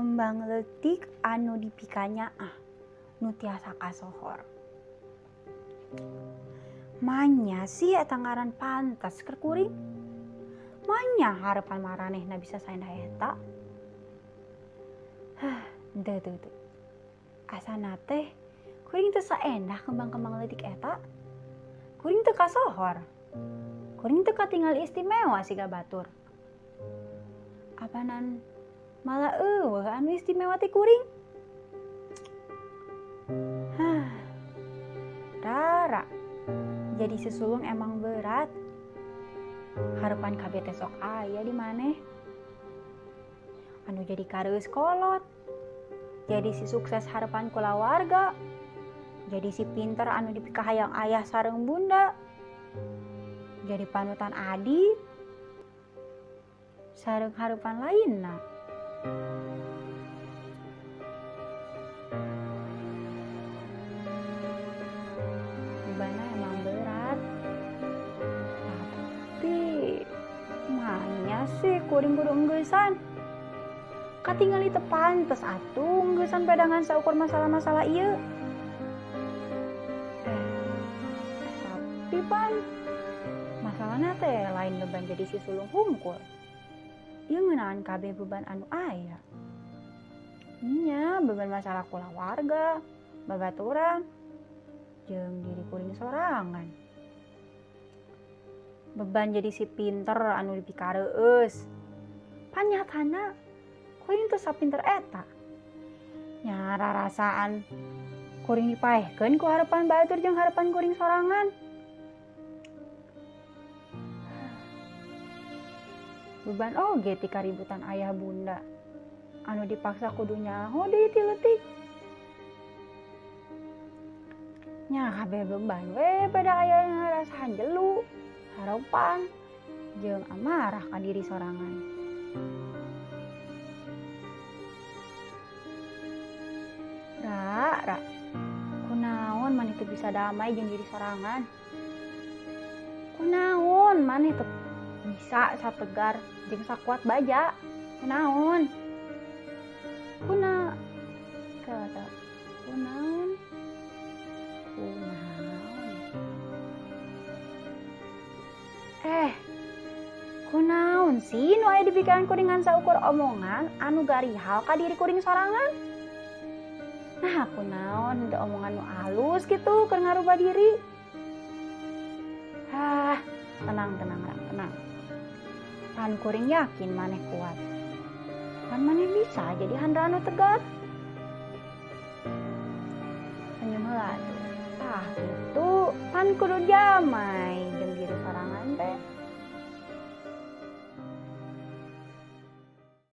kembang leutik anu dipikanya nu tiasa kasohor. Manya sih eta ngaran pantes keur kuring. Manya harapan maranehna bisa saendah eta. Henteu. Asana teh kuring teu saendah kembang-kembang leutik eta. Kuring teu kasohor. Kuring teu katingal istimewa siga batur. Apanan malah eueuh anu istimewa ti kuring. Rara. Jadi sesulung emang berat. Harapan kabeh teh sok aya di maneh. Anu jadi kareueus kolot. Jadi si sukses harapan kulawarga. Jadi si pinter anu dipikahayang ayah sareng bunda. Jadi panutan adik. Sareng harapan lainna. Bebanna emang berat. Tapi manya sih kuring kudu enggeusan. Katingali teu pantes atuh enggeusan pedangan saukur masalah-masalah ieu. Tapi pan masalahna teh lain beban jadi si sulung hungkul. Ieu ngeunaan kabeh beban anu aya. Nya beban masalah kulawarga, babaturan, jeung diri kuring sorangan. Beban jadi si pinter anu dipikareus. Panyatana kuring teu sapinter eta. Nya rarasaan kuring dipaehkeun ku harapan batur jeung harapan kuring sorangan. Beban oge ti kaributan ayah bunda. Anu dipaksa kudu nyaho deui ti leutik. Nya kabeh beban we pada aya ngarasahan jelu, harapan, jeung amarah ka diri sorangan. Ra, kunaon maneh teu bisa damai jeung diri sorangan? Kunaon maneh teu bisa sategar jeung sakuat baja? Kunaon? Kunaon? Kunaon sih nu aya di pikiran kuring ngan saukur omongan anu garihal ka diri kuring sorangan? Nah, kunaon henteu omongan nu alus kitu keur ngarubah diri? Tenang. Pan kuring yakin maneh kuat. Pan maneh bisa jadi handra anu tegar. Senyum heula atuh. Tah kitu pan kudu damai jeung diri sorangan teh.